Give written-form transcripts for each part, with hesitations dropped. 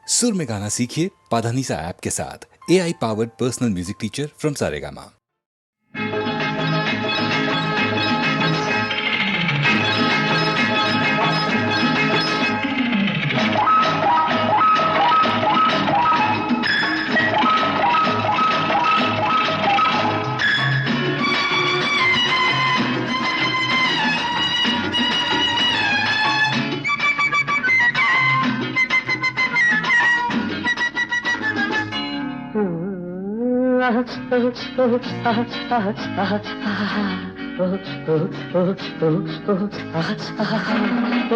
सुर में गाना सीखिए पाधानीसा ऐप के साथ। AI powered personal music teacher from Saregama.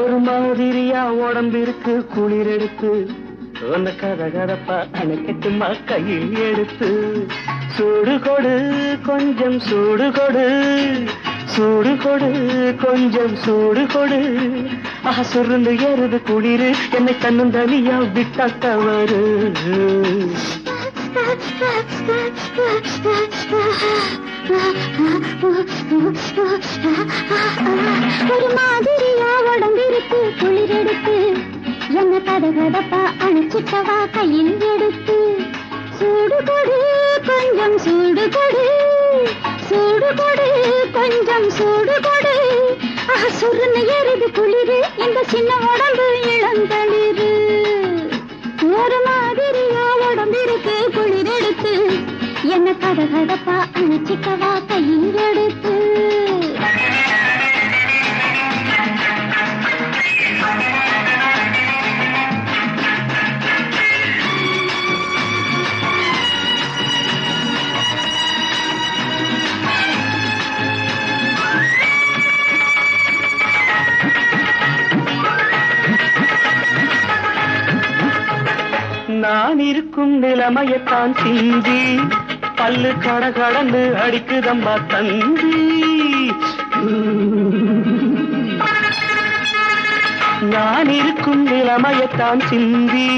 ஒரு மாதிரியா உடம்பிருக்கு குளிர் எடுத்து உன்ன கதகதப்பா அணைக்கட்டுமா கையில் எடுத்து சூடு கொடு கொஞ்சம் சூடு கொடு சூடு கொடு கொஞ்சம் சூடு கொடு சுருந்து ஏறுது குளிர் என்னை தன்னந்தனியா விட்டா தவறு ஒரு மாதிரியா உடம்பிருக்கு குளிர் எடுத்து என்ன கதகதப்பா அணைச்சிட்டவா கையில் எடுத்து சூடு கொடு கொஞ்சம் சூடு கொடு சூடு கொடு கொஞ்சம் சூடு கொடு சுருன்னு ஏறுது குளிர் இந்த சின்ன உடம்பு இளந்தளிரு ஒரு மாதிரியா உடம்பிருக்கு குளிர் எடுத்து என்ன கதகதப்பா அணைச்சிக்கவா கையில் எடுத்து நான் இருக்கும் நிலைமையத்தான் சிந்தி பல்லு கட கடந்து அடிக்குதம்பா தந்தி நான் இருக்கும் நிலைமையத்தான் சிந்தி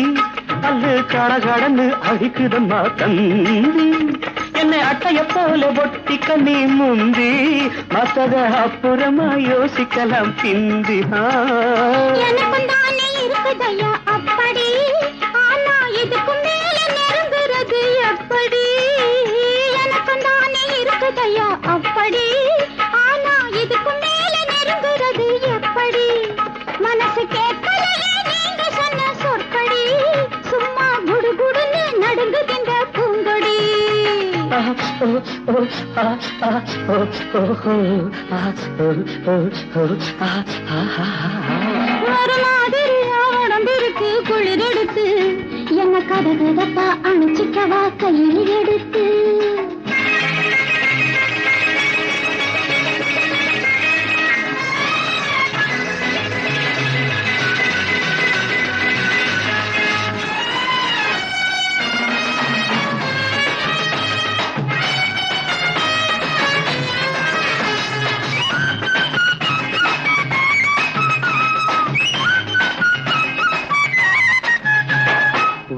பல்லு கட கடந்து அடிக்குதம்பா தந்தி என்னை அட்டைய போல ஒட்டிக்க நீ முந்தி மத்தத அப்புறமா யோசிக்கலாம் பிந்தி எனக்கும் தானே இருக்குதையா அப்படி இதுக்கும் மேல நெருங்குறது எப்படி எனக்கும் தானே இருக்குதையா அப்படி ஆனா இதுக்கும் மேல நெருங்குறது எப்படி மனசு கேட்கலையே நீங்க சொன்ன சொற்படி சும்மா குடுகுடுன்னு நடுங்குகின்ற பூங்கொடி ஒரு மாதிரியா உடம்பிருக்கு குளிர் எடுத்து என்ன கதகதப்பா அணைச்சிக்கவா கையில் எடுத்து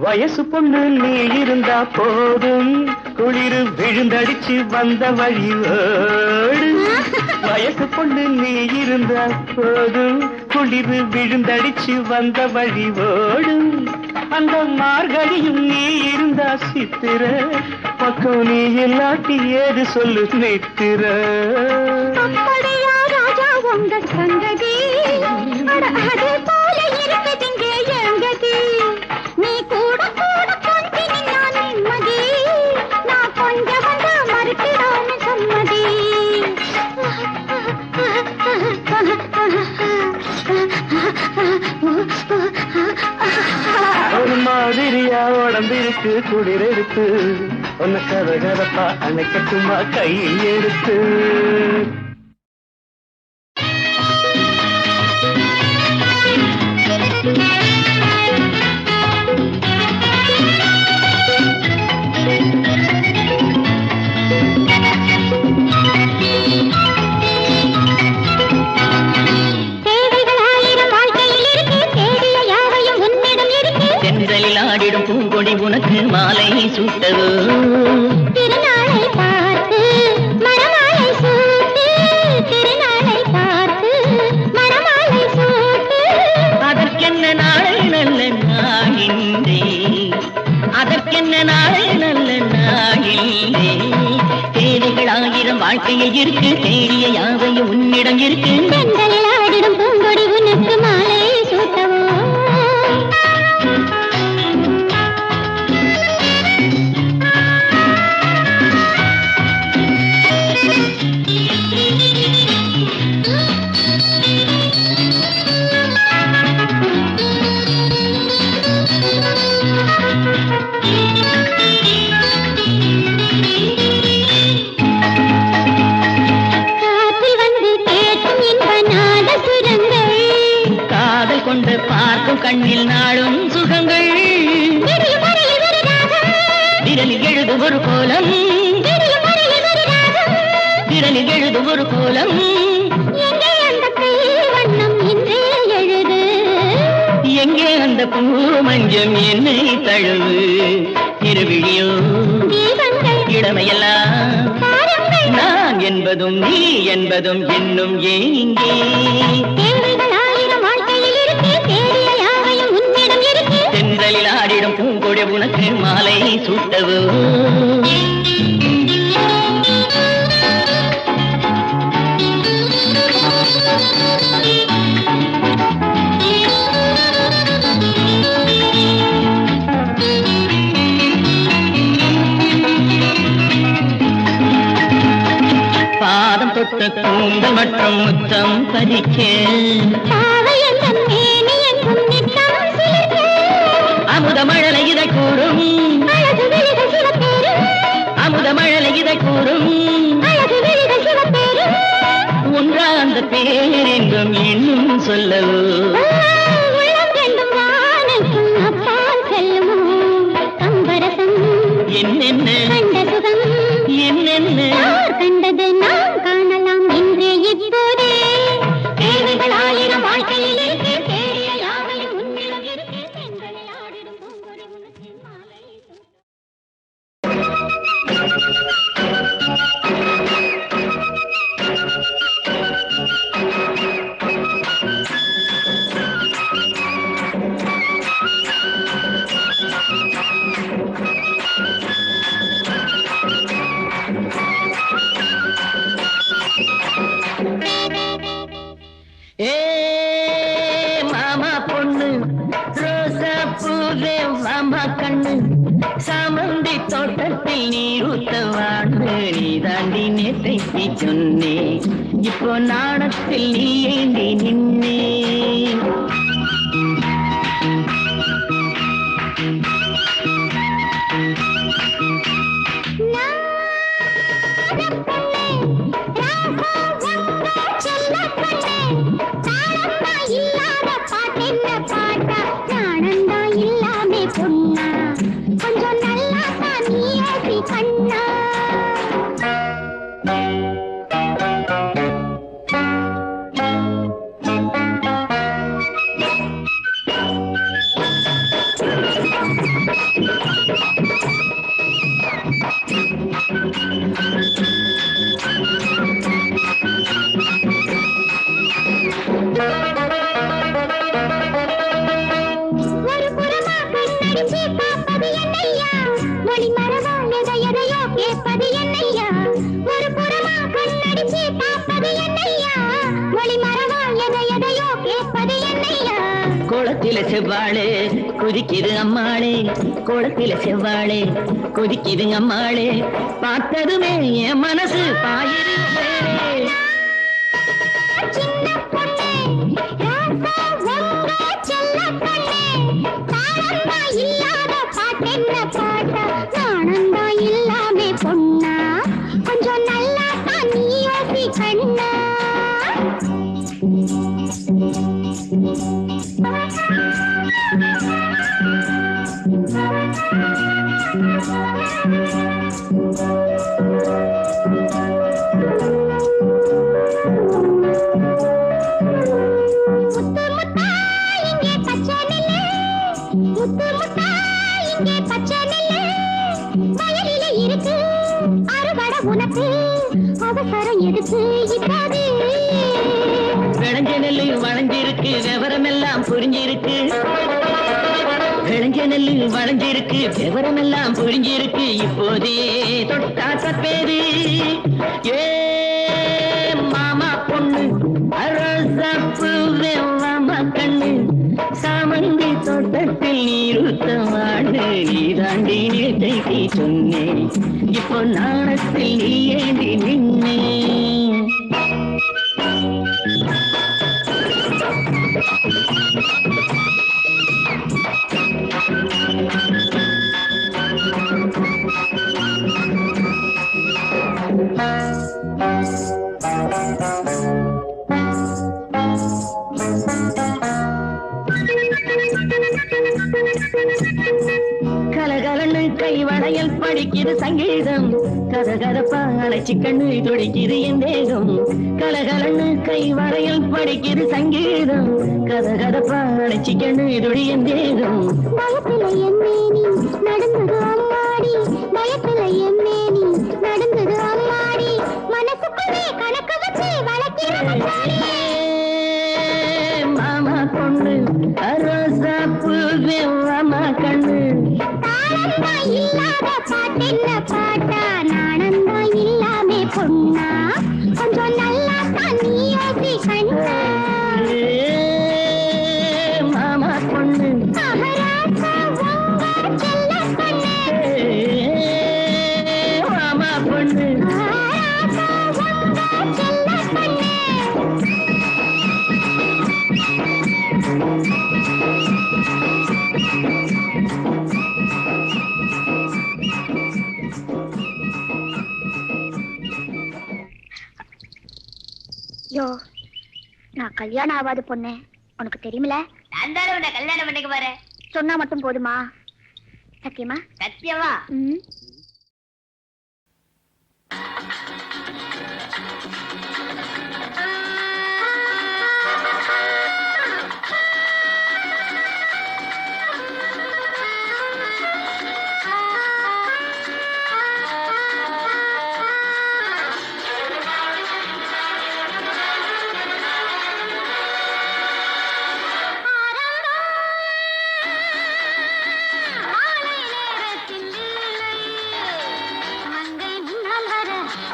வயசு பொண்ணு நீ இருந்தா போதும் குளிர் விழுந்தடிச்சு வந்த வழியோடு வயசு பொண்ணு நீ இருந்தா போதும் குளிர் விழுந்தடிச்சு வந்த வழிவோடும் அந்த மார்கழியும் நீ இருந்தா சித்திர பக்கம் நீ இல்லாட்டி ஏது சொல்லு நித்திர ராஜா உங்க சங்கதி அதே போல இருக்குதுங்க எங்கதி நீ கூட கூட கொஞ்சி நான் நிம்மதி நான் கொஞ்சம் வந்தா மறுக்கிறான்னு சம்மதி ஒரு மாதிரியா உடம்பிருக்கு குளிர் எடுத்து உன்னை கதகதப்பா அணைக்கட்டுமா கையில் எடுத்து ஆடிடும் பூங்கொடி உனக்கு மாலை சூட்டவோ திருநாளை பார்த்து மணமாலை சூட்டு திருநாளை பார்த்து மணமாலை சூட்டு அதற்கென்ன நாளை நல்ல நாளின் இன்றே அதற்கென்ன நாளே நல்ல நாளில்லை தேவைகள் 1000 வாழ்க்கையில் இருக்கு தேடிய யாவையும் உன்னிடம் இருக்கு பெண்களில் ஆடிடும் பூங்கொடி உனக்கு மாலை சூட்டவோ கண்ணில் நாளும் சுகங்கள் விரலில் எழுதும் ஒரு கோலம் விரலில் எழுதும் ஒரு கோலம் எங்கே அந்த பூ மஞ்சம் என்னை தழுவு திருவிழியோ இளமையெல்லாம் நான் என்பதும் நீ என்பதும் இன்னும் ஏங்கே தென்றலில் ஆடிடும் பூங்கொடி உனக்கு மாலை சூட்டவோ பாதம் தொட்ட கூந்தல் மற்றும் முத்தம் பதிக்க அமுதமழலை இதை கூறும் அமுதமழலை இதை கூறும் ஒன்றா அந்த பேரெங்கும் இன்னும் சொல்லவோ என்னென்ன என்னென்ன கண்டது நாம் காணலாம் இன்றே இப்போதே தேவைகள் 1000 வாழ்க்கையில் இருக்கு தேடிய யாவையும் உன்னிடம் இருக்கு பெண்களில் ஆடிடும் பூங்கொடி உனக்கு மாலை மாமா பொண்ணு ரோசா பூவே மாமா கண்ணு சாமந்தி தோட்டத்தில் நீர் ஊத்தவான்னு நீ தாண்டி நேற்றைக்கு சொன்னே இப்போ நாணத்தில் நீ ஏந்தி நின்னே குளத்தில செவ்வாழே குதிக்குது அம்மாளே குளத்தில செவ்வாழே குதிக்குது அம்மாளே பார்த்ததுமே என் மனசு பாயிருச்சே விளைஞ்ச நெல்லு வளைஞ்சிருக்கு விவரம் எல்லாம் புரிஞ்சிருக்கு விளைஞ்ச நெல்லு வளைஞ்சிருக்கு விவரம் எல்லாம் புரிஞ்சிருக்கு இப்போதே தொட்டா தப்பேது ஏ மாமா பொண்ணு அரசப்பு மாமா கண்ணு சாமந்தி தோட்டத்தில் நீருத்தவாடு நீ தாண்டி நேற்றைக்கு சொன்னேன் இப்போ நாணத்தில் நீ ஏந்தி நின்னே கலகலன்னு கை வளையல் படிக்குது சங்கீதம் கதகதப்பா அழைச்சி கண்ணு துடிக்குது என் தேகம் கலகலன்னு கை வளையல் படிக்குது சங்கீதம் கதகதப்பா அழைச்சி கண்ணு துடி என் தேகம் பயத்துல எம்மேனி நடந்தது அம்மாடி பயத்துல எம்மேனி நடந்தது அம்மாடி மனசுக்குள்ளே கணக்கு வச்சு வளர்க்கிறது மாமா பொண்ணு ரோசாப்பூ மாமா கண்ணு தாளந்தா இல்லாத பாட்டென்ன பாட்டா நாணந்தா இல்லாமே பொண்ணா கொஞ்சம் நல்லா தான் நீ யோசி கண்ணா மாமா பொண்ணு மகாராஜா உங்க செல்ல பொண்ணு மாமா பொண்ணு மகாராஜா உங்க செல்ல பொண்ணு யோ நான் கல்யாணம் ஆகாத பொண்ணு உனக்கு தெரியுமில நான் தானே உன்னை கல்யாணம் பண்ணிக்க போறேன். சொன்னா மட்டும் போதுமா சத்தியமா சத்தியமா? ம்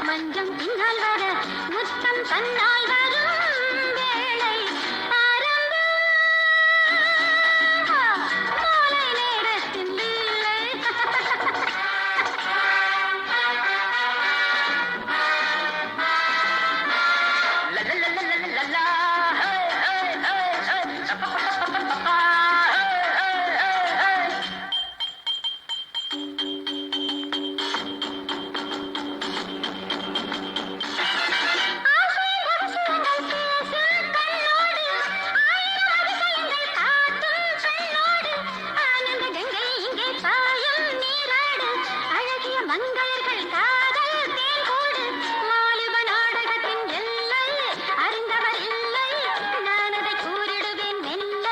மஞ்சம் பின்னால் வர முத்தம் தன்னால் வரும் வேளை மாலை நேரத்தின் வேளை மங்கையர்கள் காதல் தேன்கூடு வாலிப நாடகத்தின் எல்லை அறிந்தவர் இல்லை நான் அதை கூறிடுவேன் மெல்ல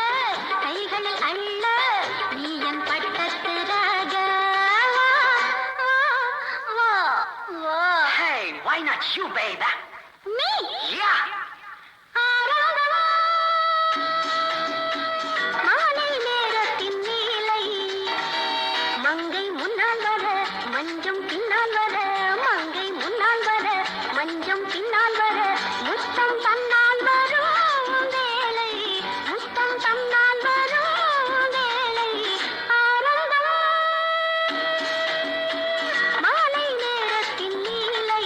கைகளில் அள்ள நீ என் பட்டத்து ராஜா Hey, why not you, baby? நீ Yeah. மாலை நேரத்தின் நீலை மங்கை முன்னால் வர மஞ்சம் பின்னால் வர மங்கை முன்னால் வர மஞ்சம் பின்னால் வர முத்தம் தன்னால் வரும் வேளை முத்தம் தன்னால் வரும் வேளை ஆரம்பம் மாலை நேரத்தின் நீலை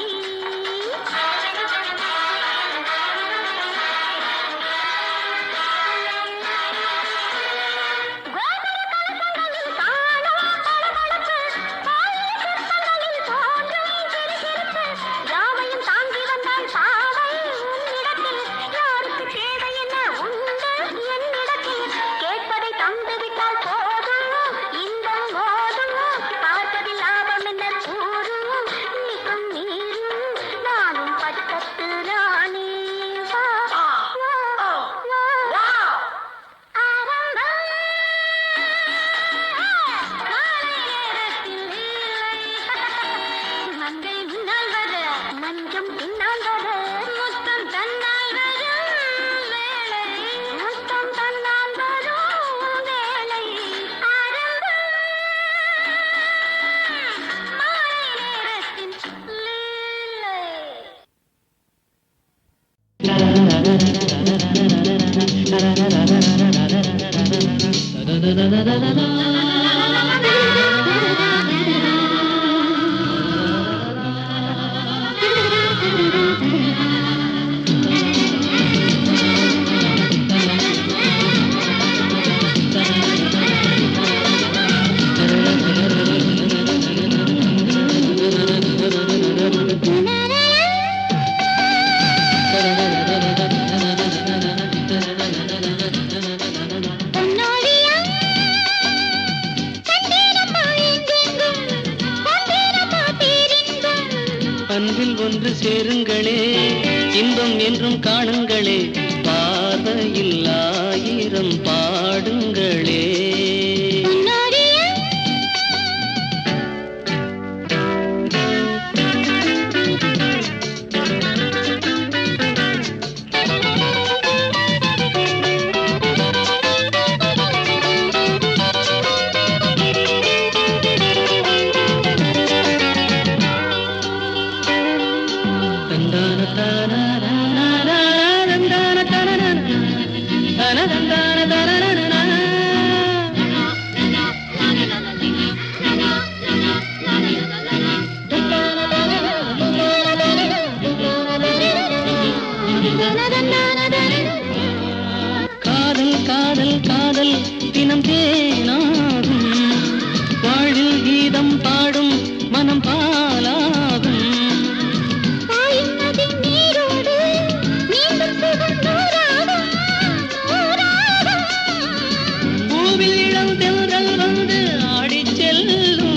அன்பில் ஒன்று சேருங்களே, இன்பம் என்றும் காணுங்களே, பார்வையில் ஆயிரம் பாடுங்களே. காதல் காதல் காதல் தினம் தேனாகும், வாழ்வில் கீதம் பாடும் மனம் பாலாகும். பூவில் இளம் தென்றல் வந்து ஆடிச் செல்லும்.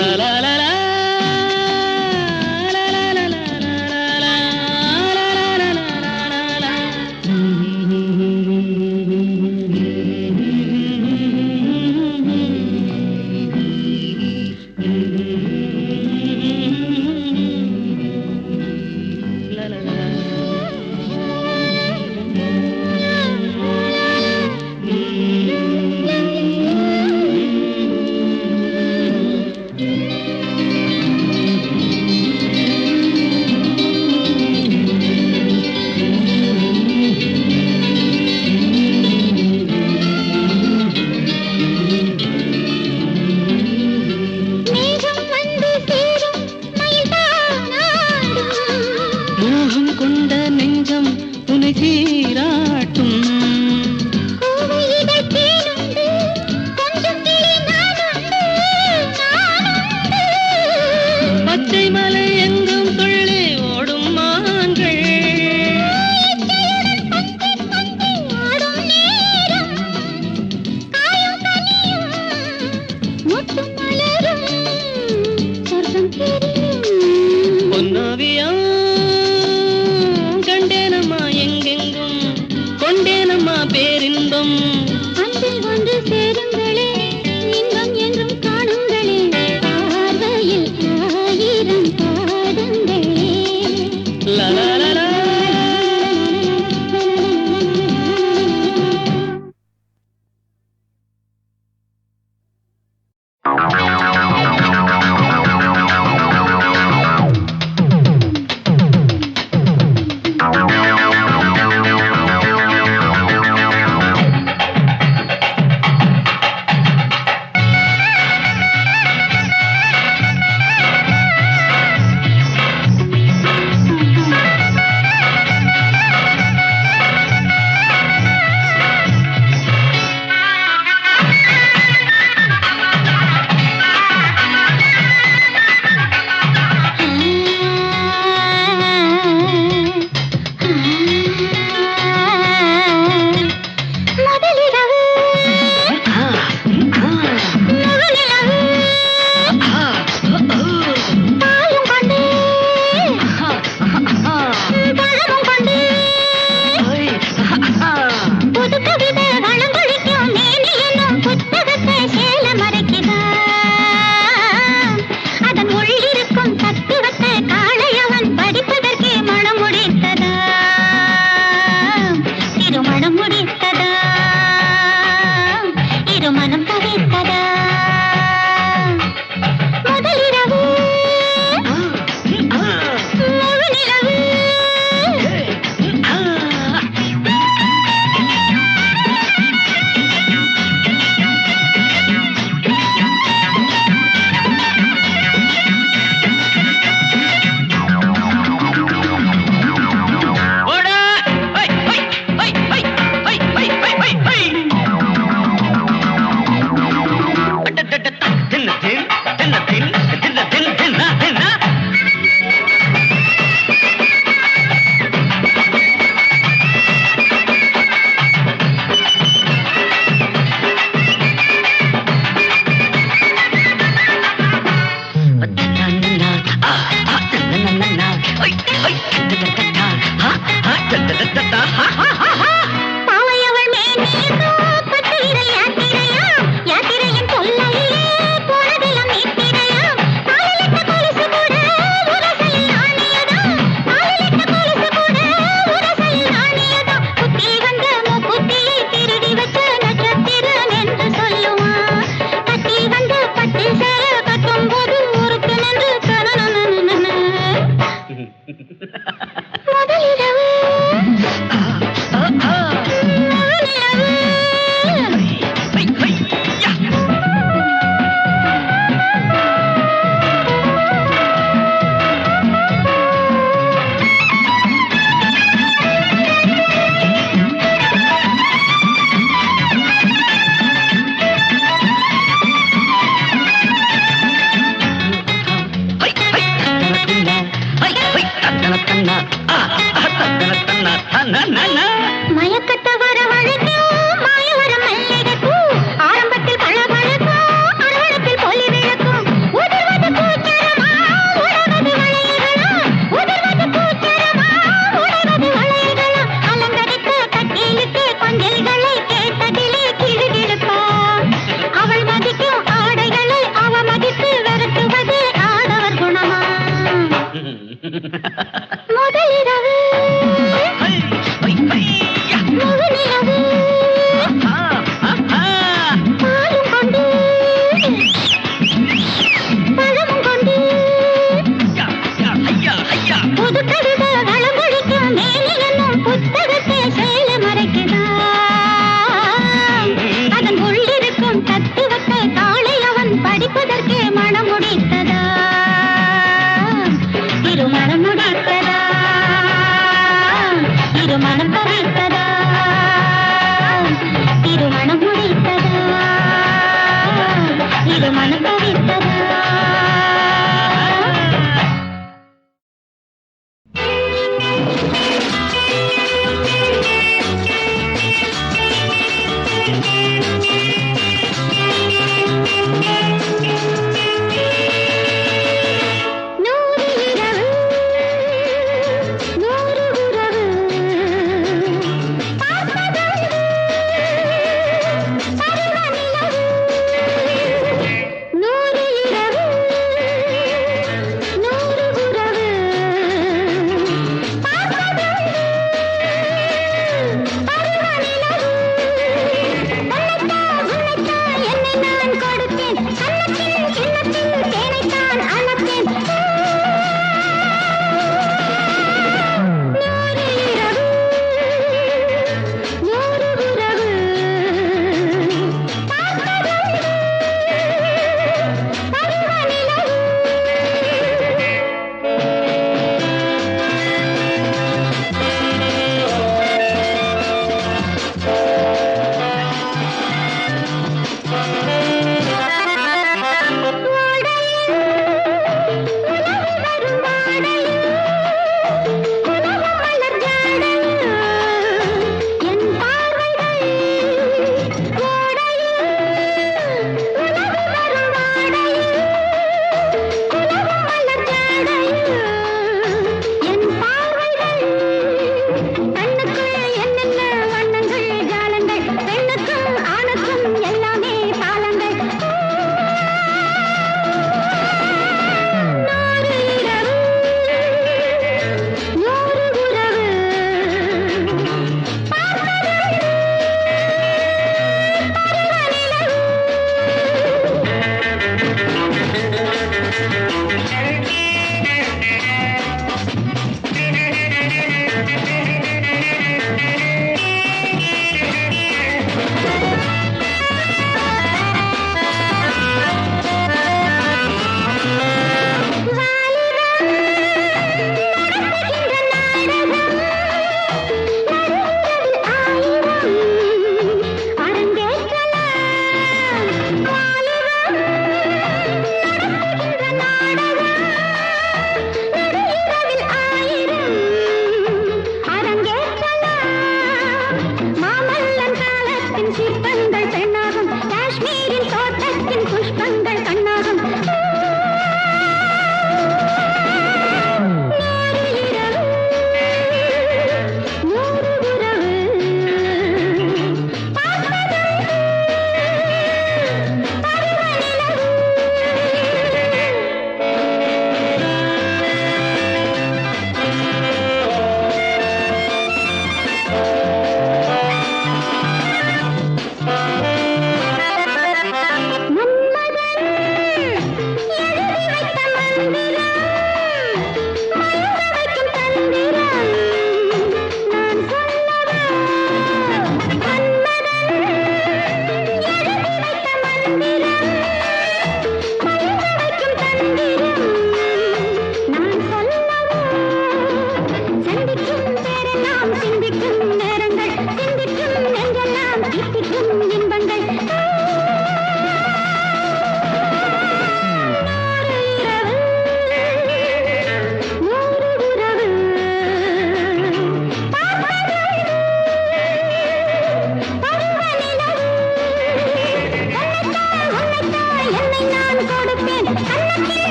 La la la la. மோகம் கொண்ட நெஞ்சம் உனை சீராட்டும். பச்சை மலை எங்கும் துள்ளி ஓடும் மான்கள். பொன்னோவியம் கண்டேனம்மா எங்கெங்கும். பாவையவள் மேனீரோ பட்டு விரல் யாத்திரையாம் யாத்திரையின் தொல்லையிலே போனதெல்லாம் நீத்திரையாம் காலிலிட்ட கொலுசு கூட உரசலில் ஆணியதாம் காலிலிட்ட கொலுசு கூட உரசலில் ஆணியதாம் குத்தி வந்த மூக்குத்தியை திருடி வச்ச நட்சத்திரம் என்று சொல்லுவான் கட்டி வந்த பட்டு சேர கட்டும்போது ஊருக்கு நின்று முதலிரவு மயக்கத்தை வரவழைக்கும் மாயவரம் மல்லிகைப்பூ ஆரம்பத்தில் பளபளக்கும் அரவணைப்பில் பொலி விளக்கும் உதிர்வது பூச்சரமா உடைவது வளையகளா உதிர்வது பூச்சரமா உடைவது வளையகளா அலங்கரித்த கட்டிலுக்கு கொஞ்சல்களை கேட்டதிலே கிடுகிடுப்பா அவள் மதிக்கும் ஆடைகளை அவ மதித்து விரட்டுவது ஆடவர் குணமா முதலிரவு முகநிலவு பாலும் கொண்டு பழமும் கொண்டு புது கவிதை வளமொழிக்கும் மேனி என்னும் புத்தகத்தை சேல மறைக்குதா அதன் உள்ளிருக்கும் தத்துவத்தை காலை அவன் படிப்பதற்கே மனம் முடித்ததா திருமணம் முடித்ததா திருமணம் பறித்ததா திருமணம் முடித்ததா திருமணம் பறித்ததா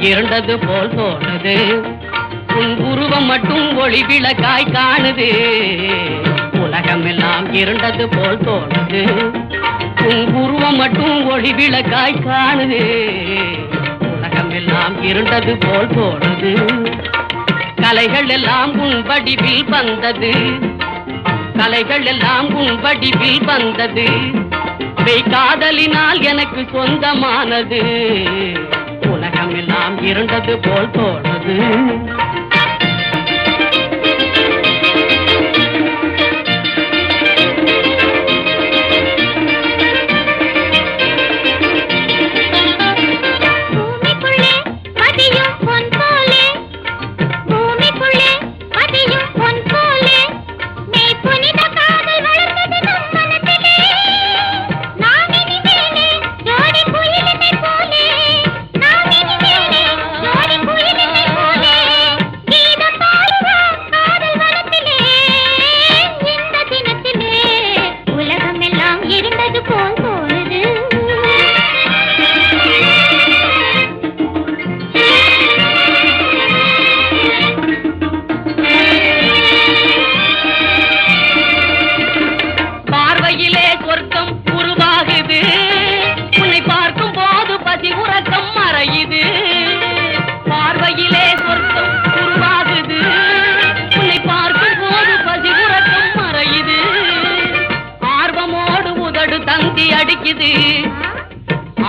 இருண்டது போல் தோணுது உன் உருவம் மட்டும் ஒளி விளக்காய் காணுது உலகம் எல்லாம் இருண்டது போல் தோணுது உன் உருவம் மட்டும் ஒளி விளக்காய் காணுது உலகம் எல்லாம் இருண்டது போல் தோணுது கலைகள் எல்லாம் உன் வடிவில் வந்தது கலைகள் எல்லாம் உன் வடிவில் வந்தது காதலினால் எனக்கு சொந்தமானது உலகம் எல்லாம் இருண்டது போல் தோணுது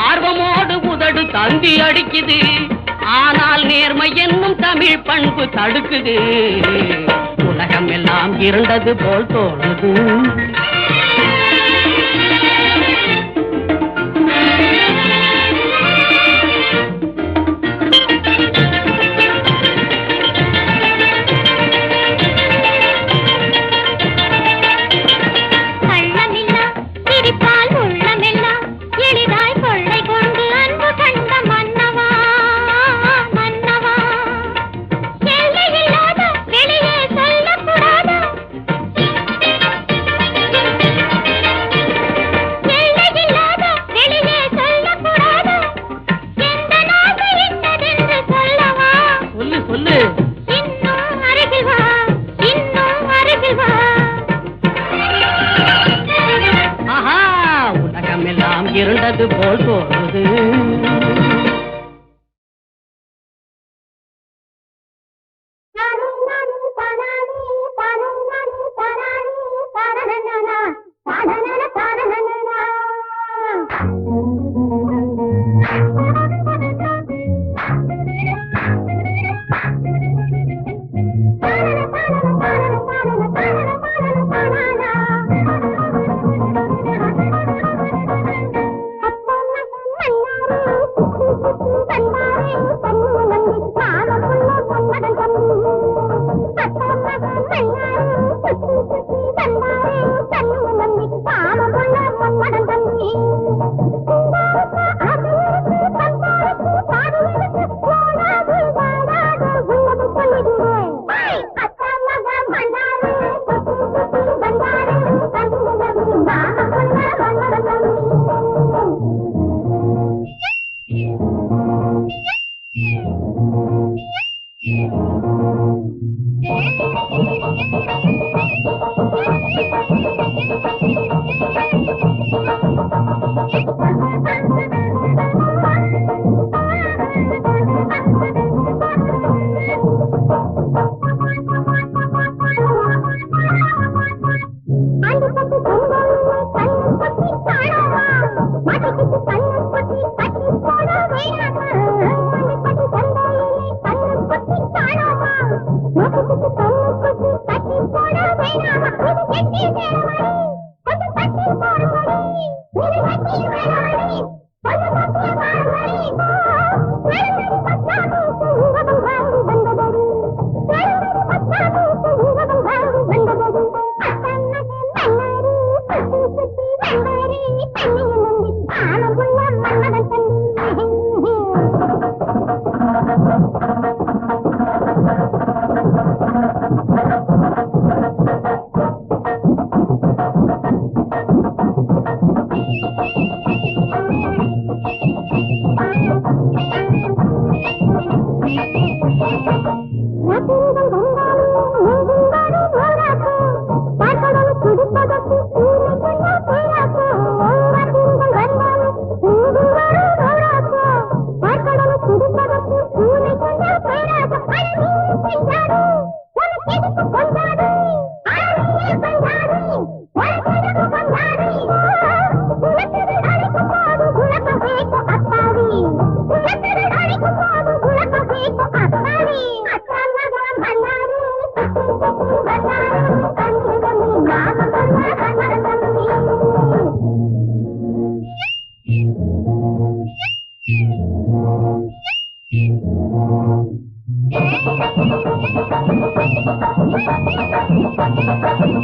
ஆர்வமோடு உதடு தந்தி அடிக்குது ஆனால் நேர்மை என்னும் தமிழ் பண்பு தடுக்குது உலகம் எல்லாம் இருண்டது போல் தோணுது இருண்டது போல் தோணுது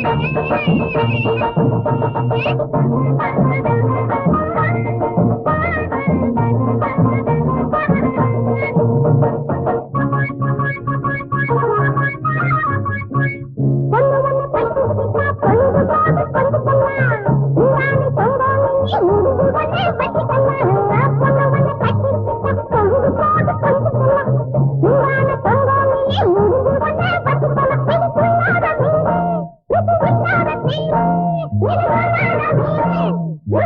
Thank you.